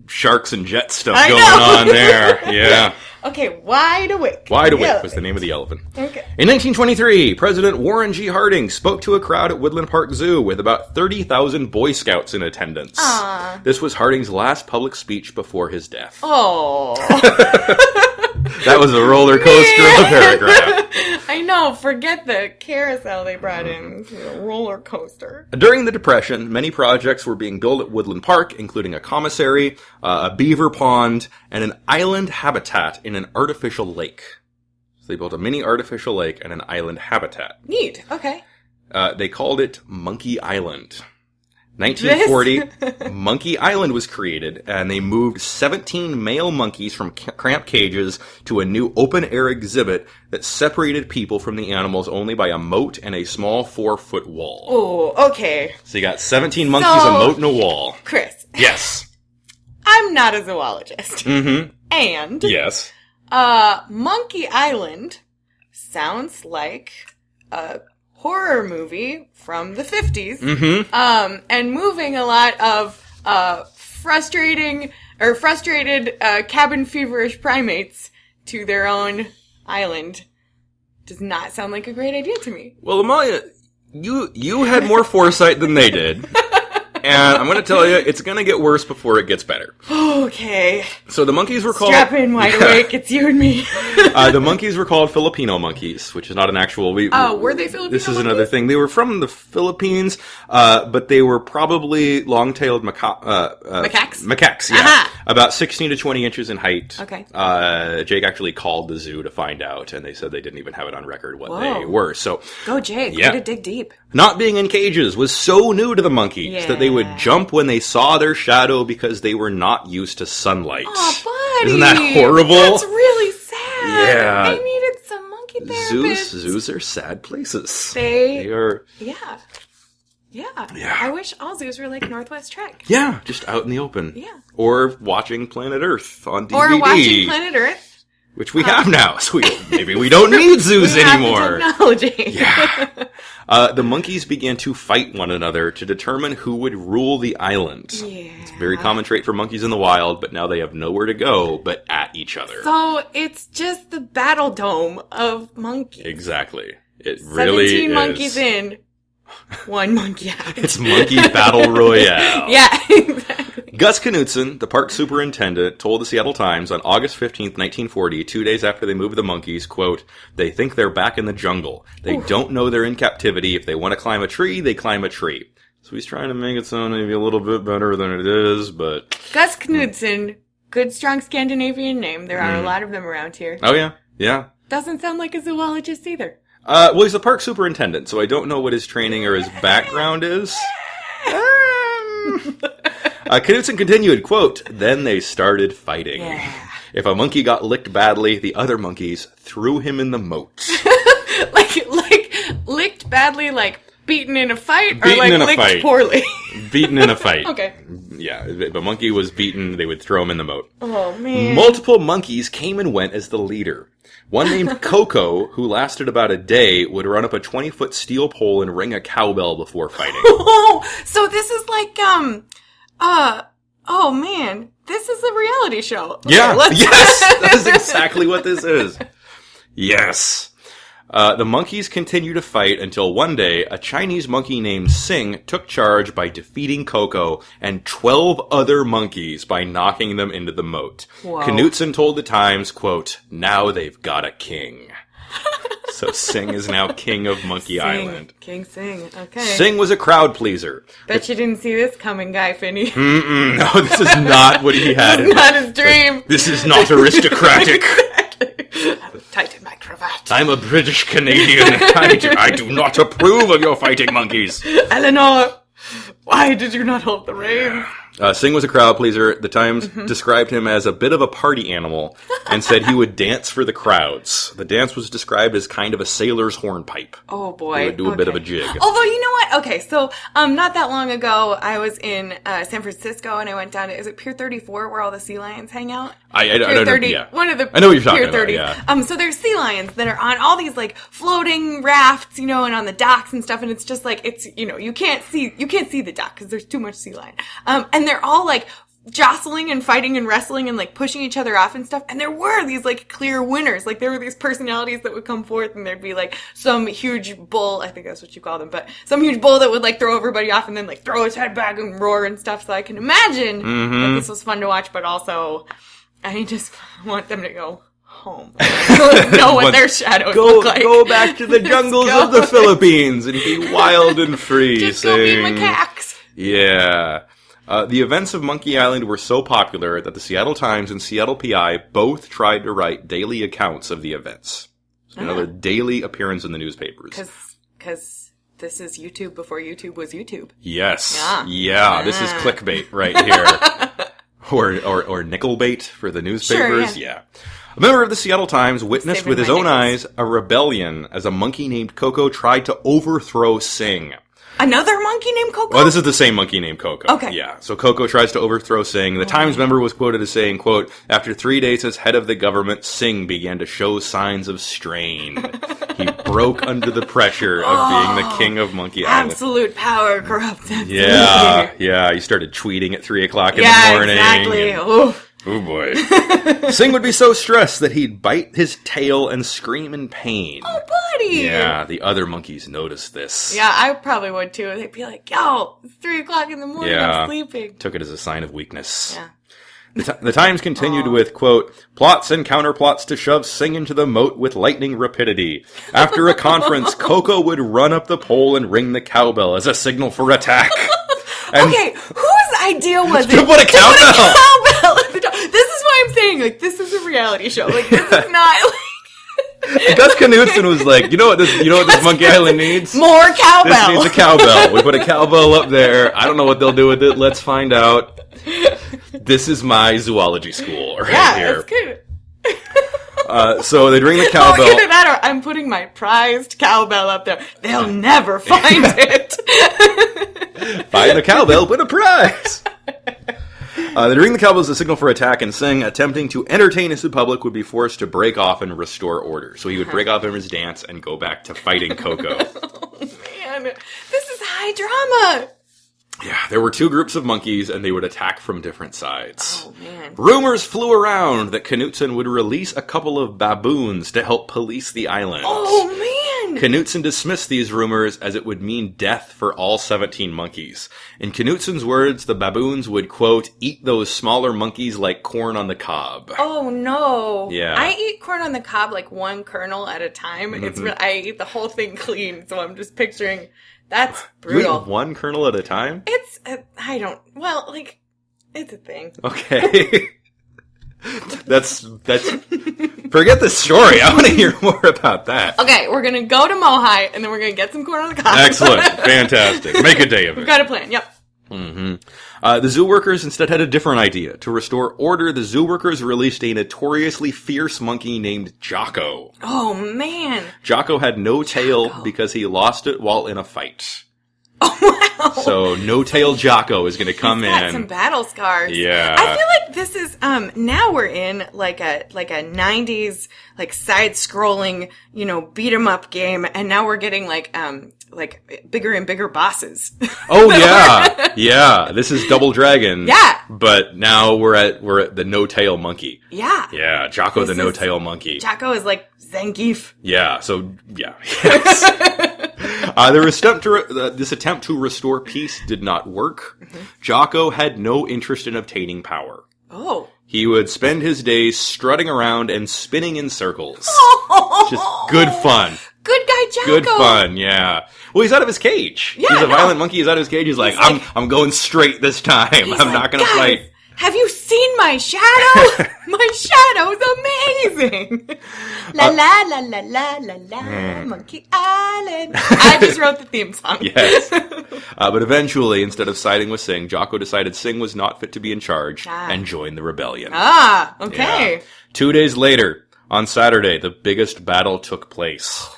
sharks and jet stuff going on there. Yeah. Okay, Wide Awake. Wide Awake was the name of the elephant. Okay. In 1923, President Warren G. Harding spoke to a crowd at Woodland Park Zoo with about 30,000 Boy Scouts in attendance. Aww. This was Harding's last public speech before his death. Oh. That was a roller coaster of a paragraph. I know. Forget the carousel they brought in. It's a roller coaster. During the Depression, many projects were being built at Woodland Park, including a commissary, a beaver pond, and an island habitat in an artificial lake. So they built a mini artificial lake and an island habitat. Neat. Okay. They called it Monkey Island. 1940, Monkey Island was created, and they moved 17 male monkeys from cramped cages to a new open-air exhibit that separated people from the animals only by a moat and a small 4-foot wall. Oh, okay. So you got 17 monkeys, a moat, and a wall. Chris. Yes. I'm not a zoologist. Mm-hmm. And... Yes. Monkey Island sounds like a horror movie from the 50s. Mm-hmm. And moving a lot of frustrated cabin feverish primates to their own island does not sound like a great idea to me. Well, Amalia, you had more foresight than they did. And I'm going to tell you, it's going to get worse before it gets better. Okay. So the monkeys were called... Strap in, Wide Awake, it's you and me. The monkeys were called Filipino monkeys, which is not an actual... were they Filipino This is monkeys? another thing. They were from the Philippines, but they were probably long-tailed macaques? Macaques, yeah. Aha. About 16 to 20 inches in height. Okay. Jake actually called the zoo to find out, and they said they didn't even have it on record what Whoa. they were. So, Go, Jake. Yeah. Way to dig deep. Not being in cages was so new to the monkeys that they would jump when they saw their shadow because they were not used to sunlight. Oh, buddy. Isn't that horrible? That's really sad. Yeah. They needed some monkey therapists. Zoos are sad places. They are. Yeah. Yeah. Yeah. I wish all zoos were like Northwest Trek. Yeah, just out in the open. Yeah. Or watching Planet Earth on DVD. Or watching Planet Earth. Which we have now, so maybe we don't need zoos anymore. Have the technology. Yeah. The monkeys began to fight one another to determine who would rule the island. Yeah. It's a very common trait for monkeys in the wild, but now they have nowhere to go but at each other. So it's just the battle dome of monkeys. Exactly. It really is. 17 monkeys in, one monkey out. It's Monkey Battle Royale. Yeah, exactly. Gus Knudsen, the park superintendent, told the Seattle Times on August 15th, 1940, 2 days after they moved the monkeys, quote, "They think they're back in the jungle. They don't know they're in captivity. If they want to climb a tree, they climb a tree." So he's trying to make it sound maybe a little bit better than it is, but... Gus Knudsen, good strong Scandinavian name. There are a lot of them around here. Oh, yeah. Yeah. Doesn't sound like a zoologist either. Well, he's a park superintendent, so I don't know what his training or his background is. Knudsen continued, quote, "Then they started fighting. Yeah. If a monkey got licked badly, the other monkeys threw him in the moat." like licked badly, like beaten in a fight, or Beaten like in a licked fight. poorly? Beaten in a fight. Okay. Yeah, if a monkey was beaten, they would throw him in the moat. Oh, man. Multiple monkeys came and went as the leader. One named Coco, who lasted about a day, would run up a 20-foot steel pole and ring a cowbell before fighting. Oh, so this is like, oh man, this is a reality show. Okay, Yeah, yes, that's exactly what this is. Yes. The monkeys continued to fight until one day, a Chinese monkey named Sing took charge by defeating Coco and 12 other monkeys by knocking them into the moat. Whoa. Knudsen told the Times, quote, "Now they've got a king." So Sing is now king of Monkey Island. King Sing, okay. Sing was a crowd pleaser. Bet you didn't see this coming, Guy Phinney. No, this is not what he had. This is not his dream. This is not aristocratic. Tighten my cravat. I'm a British Canadian. I do not approve of your fighting monkeys. Eleanor, why did you not hold the reins? Sing was a crowd pleaser. The Times described him as a bit of a party animal and said he would dance for the crowds. The dance was described as kind of a sailor's hornpipe. Oh, boy. He would do a bit of a jig. Although, you know what? Okay, so not that long ago, I was in San Francisco, and I went down to, is it Pier 34 where all the sea lions hang out? I don't know. Yeah. One of the I know what you're talking Pier about, 30s. yeah. So there's sea lions that are on all these, like, floating rafts, you know, and on the docks and stuff, and it's just like, it's, you know, you can't see the dock because there's too much sea lion. And they're all, like, jostling and fighting and wrestling and like pushing each other off and stuff. And there were these like clear winners. Like there were these personalities that would come forth and there'd be like some huge bull, I think that's what you call them, but some huge bull that would like throw everybody off and then like throw his head back and roar and stuff. So I can imagine that this was fun to watch, but also I just want them to go home. Know what their shadows look like. Go back to the jungles of the Philippines and be wild and free. Just go be macaques. Yeah. The events of Monkey Island were so popular that the Seattle Times and Seattle PI both tried to write daily accounts of the events. So another daily appearance in the newspapers. Because this is YouTube before YouTube was YouTube. Yes. Yeah. This is clickbait right here. or nickelbait for the newspapers. Sure, yeah. A member of the Seattle Times witnessed with his own eyes a rebellion as a monkey named Coco tried to overthrow Sing. Another monkey named Coco? Well, this is the same monkey named Coco. Okay. Yeah. So Coco tries to overthrow Sing. The Times member was quoted as saying, quote, "After 3 days as head of the government, Sing began to show signs of strain. He broke under the pressure of being the king of Monkey Island." Absolute power corrupts absolutely. Yeah. He started tweeting at 3 o'clock in the morning. Exactly. Oh boy. Sing would be so stressed that he'd bite his tail and scream in pain. Oh, buddy. Yeah, the other monkeys noticed this. Yeah, I probably would too. They'd be like, yo, it's 3 o'clock in the morning, I'm sleeping. Took it as a sign of weakness. Yeah. The Times continued with, quote, "Plots and counterplots to shove Sing into the moat with lightning rapidity. After a conference, Coco would run up the pole and ring the cowbell as a signal for attack." Okay, whose idea was it to put a cowbell at the top? This is why I'm saying, like, this is a reality show. Like, this is not, like... Gus Knudsen was like, you know what this Monkey Island needs? More cowbell. This needs a cowbell. We put a cowbell up there. I don't know what they'll do with it. Let's find out. This is my zoology school right here. That's good. So they'd ring the Oh, cowbell. either that or I'm putting my prized cowbell up there. They'll never find it. Find the cowbell, win a prize! They'd ring the cowbell as a signal for attack, and Singh, attempting to entertain his public, would be forced to break off and restore order. So he would break off from his dance and go back to fighting Coco. Oh, man. This is high drama. Yeah, there were two groups of monkeys, and they would attack from different sides. Oh, man. Rumors flew around that Knutson would release a couple of baboons to help police the island. Oh, man. Knutson dismissed these rumors as it would mean death for all 17 monkeys. In Knutson's words, the baboons would, quote, eat those smaller monkeys like corn on the cob. Oh, no. Yeah. I eat corn on the cob like one kernel at a time. Mm-hmm. I eat the whole thing clean, so I'm just picturing... That's You brutal. eat one kernel at a time? It's a thing. Okay. That's, forget the story. I want to hear more about that. Okay, we're gonna go to Mohai, and then we're gonna get some corn on the cob. Excellent. Fantastic. Make a day of it. We've got a plan, yep. The zoo workers instead had a different idea. To restore order, the zoo workers released a notoriously fierce monkey named Jocko. Oh, man. Jocko had no tail because he lost it while in a fight. Oh, wow. So, no-tail Jocko is going to come He's got in. some battle scars. Yeah. I feel like this is, now we're in like a 90s, like side-scrolling, beat 'em up game, and now we're getting like bigger and bigger bosses. Oh, yeah. Yeah. This is Double Dragon. Yeah. But now we're at the no-tail monkey. Yeah. Yeah. Jocko the This is- no-tail monkey. Jocko is like Zangief. Yeah, so, yeah. Yes. This attempt to restore peace did not work. Jocko had no interest in obtaining power. Oh. He would spend his days strutting around and spinning in circles. Just good fun. Good guy Jocko. Good fun, yeah. Well, he's out of his cage. Yeah, he's a no. violent monkey. He's out of his cage. He's like, I'm going straight this time. He's I'm not going to "Guys, fight. Have you seen my shadow? My shadow's amazing. La la la la la la la, Monkey Island. I just wrote the theme song. Yes. But eventually, instead of siding with Singh, Jocko decided Singh was not fit to be in charge and joined the rebellion. Ah, okay. Yeah. 2 days later, on Saturday, the biggest battle took place.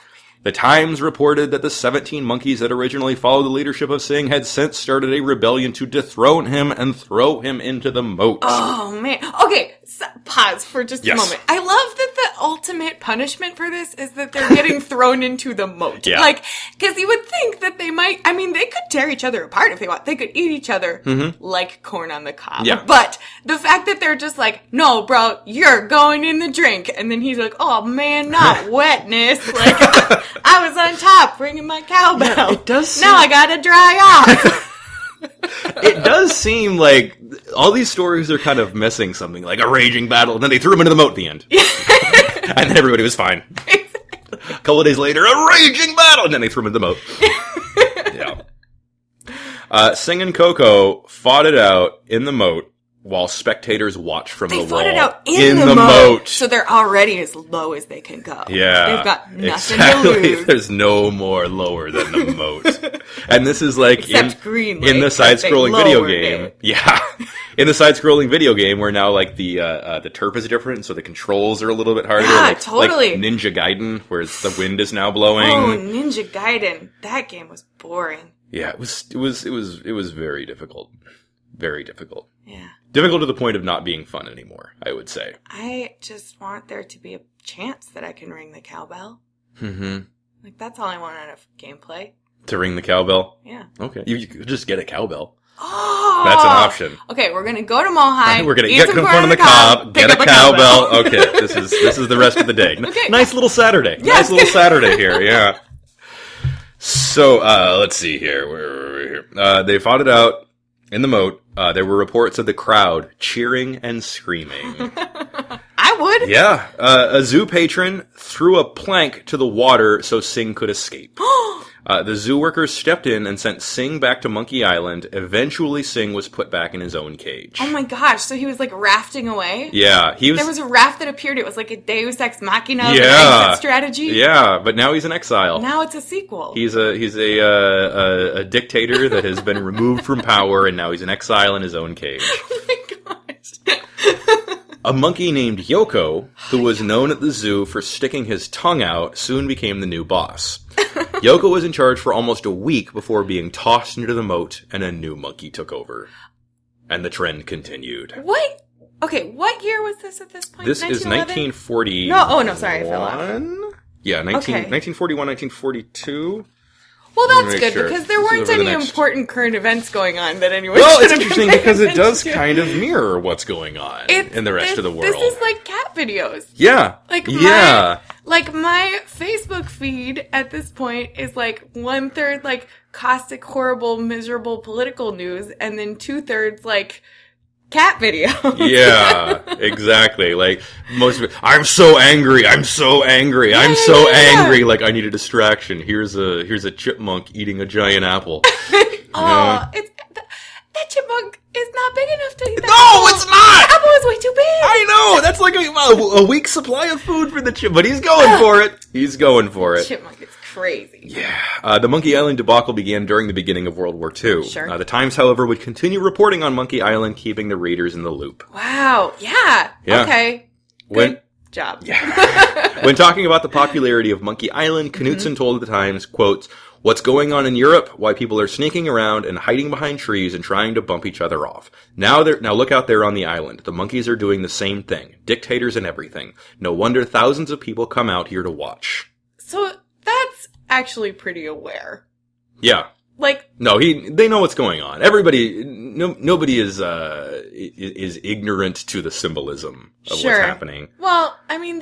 The Times reported that the 17 monkeys that originally followed the leadership of Singh had since started a rebellion to dethrone him and throw him into the moat. Oh, man. Okay, so pause for just a moment. I love that the ultimate punishment for this is that they're getting thrown into the moat. Yeah. Like, because you would think that they might, they could tear each other apart if they want. They could eat each other like corn on the cob. Yeah. But the fact that they're just like, no, bro, you're going in the drink. And then he's like, oh, man, not wetness. Like, I was on top bringing my cowbell. Yeah, it does seem- Now I gotta dry off. It does seem like all these stories are kind of missing something, like a raging battle, and then they threw him into the moat at the end. And then everybody was fine. A couple of days later, a raging battle, and then they threw him into the moat. Yeah. Singh and Coco fought it out in the moat while spectators watched from the wall. They fought it out in the moat. So they're already as low as they can go. Yeah. They've got nothing exactly. to lose. There's no more lower than the moat. And this is like Except Green Lake, in the side-scrolling they video lowered game. it. Yeah. In the side-scrolling video game where now like the turf is different, so the controls are a little bit harder. Yeah, totally. Like Ninja Gaiden, where the wind is now blowing. Oh, Ninja Gaiden. That game was boring. Yeah, it was very difficult. Very difficult. Yeah. Difficult to the point of not being fun anymore, I would say. I just want there to be a chance that I can ring the cowbell. Mm-hmm. Like, that's all I want out of gameplay. To ring the cowbell? Yeah. Okay. You could just get a cowbell. Oh! That's an option. Okay, we're gonna go to Mohai. We're gonna eat get some corn on the cob, pick get a up cowbell. Okay, this is the rest of the day. Okay. Nice little Saturday. Yes. Nice little Saturday here, yeah. So, let's see here. Where were we here? They fought it out in the moat. There were reports of the crowd cheering and screaming. I would. Yeah. A zoo patron threw a plank to the water so Singh could escape. The zoo workers stepped in and sent Singh back to Monkey Island. Eventually, Singh was put back in his own cage. Oh my gosh, so he was like rafting away? Yeah, he was... There was a raft that appeared. It was like a Deus Ex Machina of an Yeah. exit strategy. Yeah, but now he's in exile. Now it's a sequel. He's a dictator that has been removed from power, and now he's in exile in his own cage. Oh my gosh. A monkey named Yoko, who was known at the zoo for sticking his tongue out, soon became the new boss. Yoko was in charge for almost a week before being tossed into the moat, and a new monkey took over. And the trend continued. What? Okay, what year was this at this point? This is 1940. No, sorry, I fell off. Yeah, 1941, 1942. Well, that's good, sure. because there weren't any important current events going on that anyone Well, should it's have interesting been because it does attention to. kind of mirror what's going on in the rest of the world. This is like cat videos. Yeah. My Facebook feed at this point is like 1/3 like caustic, horrible, miserable political news, and then 2/3 like cat videos. Yeah, exactly. Like most of it, I'm so angry. I'm so angry. I'm so angry. Like I need a distraction. Here's a chipmunk eating a giant apple. That chipmunk is not big enough to eat that No, it's not! The apple is way too big! I know! That's like a week's supply of food for the chip, but he's going for it. He's going for it. Chipmunk is crazy. Yeah. The Monkey Island debacle began during the beginning of World War II. Sure. The Times, however, would continue reporting on Monkey Island, keeping the readers in the loop. Wow. Yeah. Okay. Good job. Yeah. When talking about the popularity of Monkey Island, Knutson told the Times, quote, "What's going on in Europe? Why people are sneaking around and hiding behind trees and trying to bump each other off. Now look out there on the island. The monkeys are doing the same thing. Dictators and everything. No wonder thousands of people come out here to watch." So that's actually pretty aware. Yeah. Like, no, they know what's going on. Everybody, nobody is ignorant to the symbolism of what's happening. Well, I mean,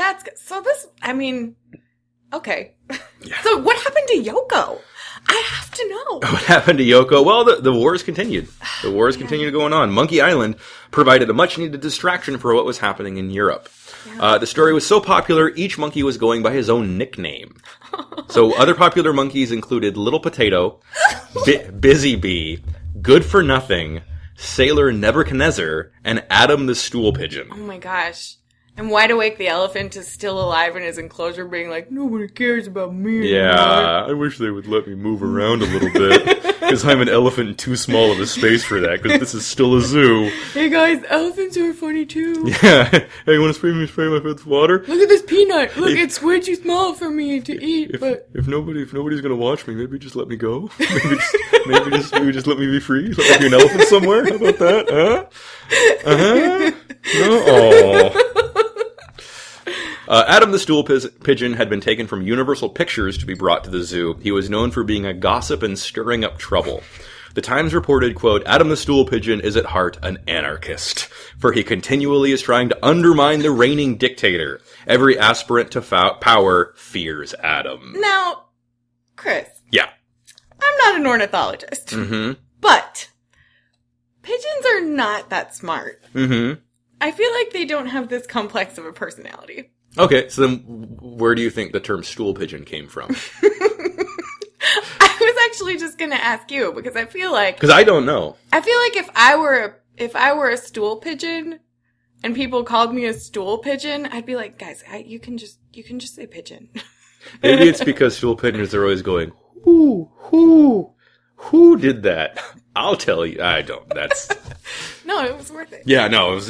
okay. Yeah. So what happened to Yoko? I have to know. What happened to Yoko? Well, the wars continued. The wars continued going on. Monkey Island provided a much-needed distraction for what was happening in Europe. Yeah. The story was so popular, each monkey was going by his own nickname. So other popular monkeys included Little Potato, Busy Bee, Good for Nothing, Sailor Nebuchadnezzar, and Adam the Stool Pigeon. Oh my gosh. And Wide Awake the elephant is still alive in his enclosure being like, nobody cares about me. Yeah, I wish they would let me move around a little bit. Because I'm an elephant in too small of a space for that. Because this is still a zoo. Hey guys, elephants are funny too. Yeah. Hey, you want to spray my face with water? Look at this peanut. Look, it's way too small for me to eat. If nobody's gonna watch me, maybe just let me go. Maybe just let me be free. Let me be an elephant somewhere. How about that? Huh? No. Oh. Adam the Stool Pigeon had been taken from Universal Pictures to be brought to the zoo. He was known for being a gossip and stirring up trouble. The Times reported, quote, "Adam the Stool Pigeon is at heart an anarchist, for he continually is trying to undermine the reigning dictator. Every aspirant to power fears Adam." Now, Chris. Yeah. I'm not an ornithologist. Mm-hmm. But pigeons are not that smart. Mm-hmm. I feel like they don't have this complex of a personality. Okay, so then where do you think the term stool pigeon came from? I was actually just going to ask you because I feel like... Because I don't know. I feel like if I were a stool pigeon and people called me a stool pigeon, I'd be like, guys, you can just say pigeon. Maybe it's because stool pigeons are always going, who did that? I'll tell you. I don't. That's... No, it was worth it. Yeah, no,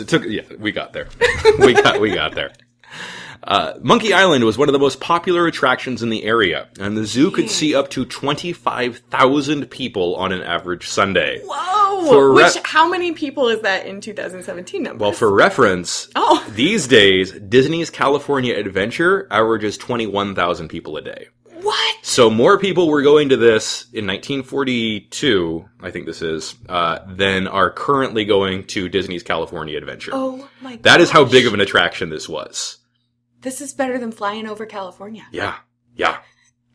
we got there. We got there. Monkey Island was one of the most popular attractions in the area, and the zoo could see up to 25,000 people on an average Sunday. Whoa! How many people is that in 2017 numbers? Well, for reference, these days, Disney's California Adventure averages 21,000 people a day. What? So more people were going to this in 1942, I think this is, than are currently going to Disney's California Adventure. Oh my god. That is how big of an attraction this was. This is better than flying over California. Yeah.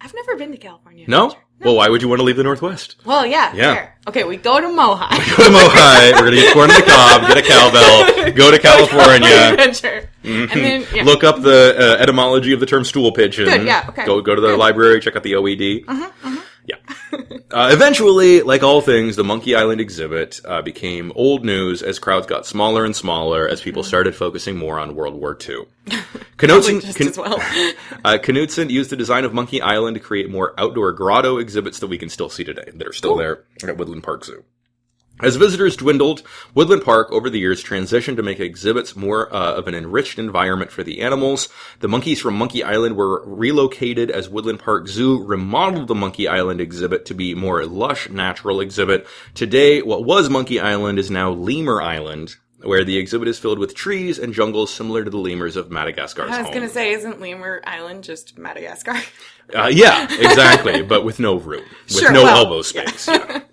I've never been to California. No? Well, why would you want to leave the Northwest? Well, yeah. Fair. Okay, we go to Mohi. We're going to get corn on the cob, get a cowbell, go to California. Adventure. Mm-hmm. And then, look up the etymology of the term stool pigeon. Good, yeah, okay. Go to the library, check out the OED. Yeah. Eventually, like all things, the Monkey Island exhibit became old news as crowds got smaller and smaller as people started focusing more on World War II. Knutson used the design of Monkey Island to create more outdoor grotto exhibits that we can still see today, that are still there at Woodland Park Zoo. As visitors dwindled, Woodland Park over the years transitioned to make exhibits more of an enriched environment for the animals. The monkeys from Monkey Island were relocated as Woodland Park Zoo remodeled the Monkey Island exhibit to be a more lush, natural exhibit. Today, what was Monkey Island is now Lemur Island, where the exhibit is filled with trees and jungles similar to the lemurs of Madagascar's home. I was going to say, isn't Lemur Island just Madagascar? Yeah, exactly, but with no room, with elbow space. Yeah.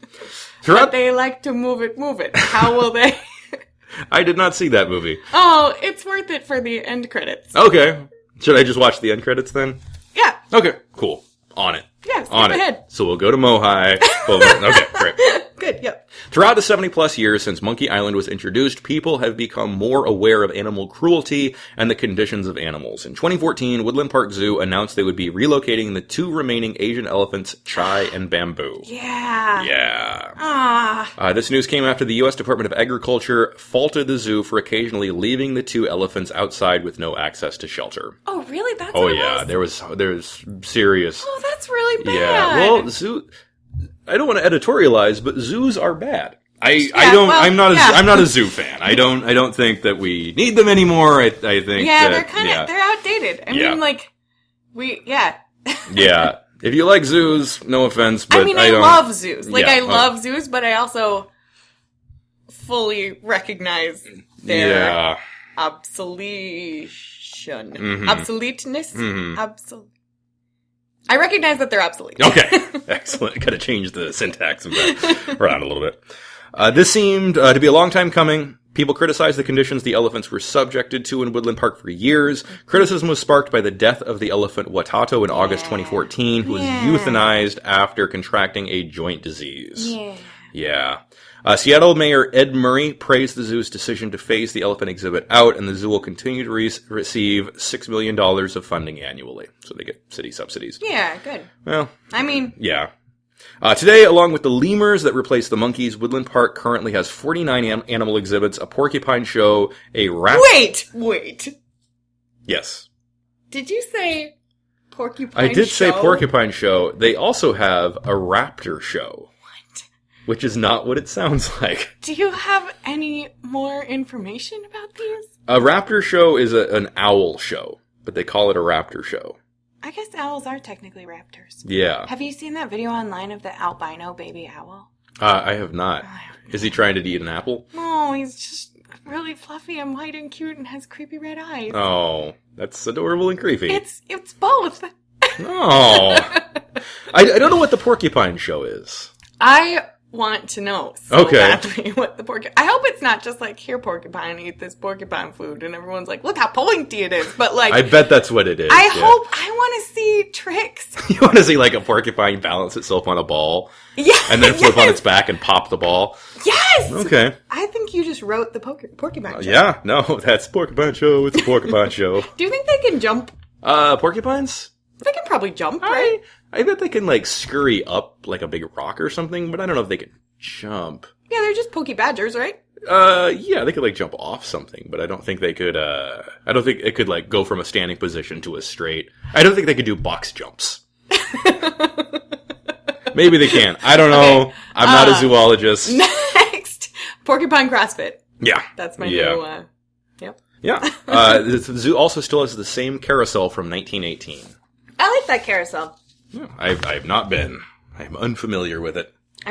But they like to move it. How will they? I did not see that movie. Oh, it's worth it for the end credits. Okay. Should I just watch the end credits then? Yeah. Okay, cool. On it. Yeah, skip ahead. So we'll go to Mohai. Okay, great. Good, yep. Throughout the 70-plus years since Monkey Island was introduced, people have become more aware of animal cruelty and the conditions of animals. In 2014, Woodland Park Zoo announced they would be relocating the 2 remaining Asian elephants, Chai and Bamboo. Yeah. Yeah. This news came after the U.S. Department of Agriculture faulted the zoo for occasionally leaving the 2 elephants outside with no access to shelter. Oh, really? That's what it was? There was serious... Oh, that's really bad. Yeah, well, the zoo... I don't want to editorialize, but zoos are bad. I'm not a zoo fan. I don't think that we need them anymore. I think they're outdated. I mean, Yeah. If you like zoos, no offense, but I love zoos. I love zoos, but I also fully recognize their obsoletion. Mm-hmm. Obsoleteness? Mm-hmm. I recognize that they're obsolete. Okay. Excellent. Got to change the syntax around a little bit. This seemed to be a long time coming. People criticized the conditions the elephants were subjected to in Woodland Park for years. Criticism was sparked by the death of the elephant Watato in August 2014, who was euthanized after contracting a joint disease. Yeah. Seattle Mayor Ed Murray praised the zoo's decision to phase the elephant exhibit out, and the zoo will continue to receive $6 million of funding annually. So they get city subsidies. Yeah, good. Well, I mean... Yeah. Today, along with the lemurs that replaced the monkeys, Woodland Park currently has 49 animal exhibits, a porcupine show, a rat... Wait! Yes. Did you say porcupine show? I did say porcupine show. They also have a raptor show. Which is not what it sounds like. Do you have any more information about these? A raptor show is an owl show, but they call it a raptor show. I guess owls are technically raptors. Yeah. Have you seen that video online of the albino baby owl? I have not. Is he trying to eat an apple? No, he's just really fluffy and white and cute and has creepy red eyes. Oh, that's adorable and creepy. It's both. Oh. I don't know what the porcupine show is. I want to know so badly what the porcupine... I hope it's not just like, here, porcupine, eat this porcupine food, and everyone's like, look how pointy it is, but like... I bet that's what it is. I want to see tricks. You want to see like a porcupine balance itself on a ball? Yeah. And then flip on its back and pop the ball? Yes! Okay. I think you just wrote the porcupine show. Yeah, no, that's porcupine show, it's a porcupine show. Do you think they can jump? Porcupines? They can probably jump, right? I bet they can, like, scurry up like a big rock or something, but I don't know if they can jump. Yeah, they're just pokey badgers, right? Yeah, they could, like, jump off something, but I don't think they could, I don't think it could, like, go from a standing position to a straight. I don't think they could do box jumps. Maybe they can. I don't know. Okay. I'm not a zoologist. Next! Porcupine CrossFit. Yeah. That's my new, yep. Yeah. The zoo also still has the same carousel from 1918. I like that carousel. Yeah, I've not been. I'm unfamiliar with it. I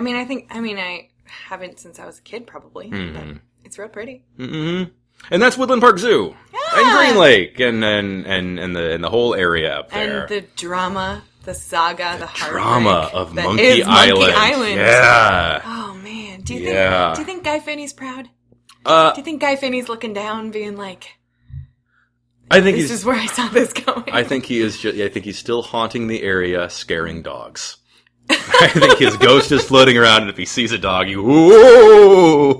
haven't since I was a kid, probably. Mm-hmm. But it's real pretty. Mm-hmm. And that's Woodland Park Zoo. Yeah. And Green Lake and the whole area up there. And the drama, the saga, the drama of Monkey Island. Yeah. Oh man. Do you think Guy Phinney's proud? Do you think Guy Finney's looking down, being like, this is where I saw this going? I think he is. I think he's still haunting the area, scaring dogs. I think his ghost is floating around, and if he sees a dog, whoa!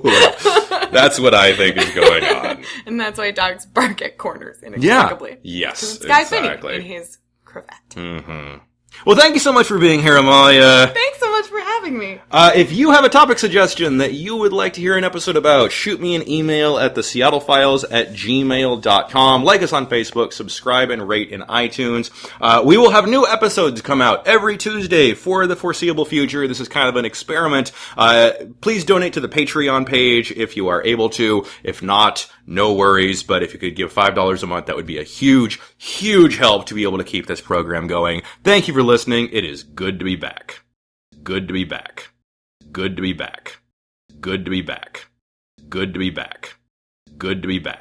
That's what I think is going on. And that's why dogs bark at corners inexplicably. Yeah. Yes. It's Guy Phinney in his cravat. Mm-hmm. Well, thank you so much for being here, Amalia. Thanks so much for having me. having me. If you have a topic suggestion that you would like to hear an episode about, shoot me an email at theseattlefiles@gmail.com. Like us on Facebook, subscribe and rate in iTunes. We will have new episodes come out every Tuesday for the foreseeable future. This is kind of an experiment. Please donate to the Patreon page if you are able to. If not, no worries. But if you could give $5 a month, that would be a huge, huge help to be able to keep this program going. Thank you for listening. It is good to be back. Good to be back. Good to be back. Good to be back. Good to be back. Good to be back.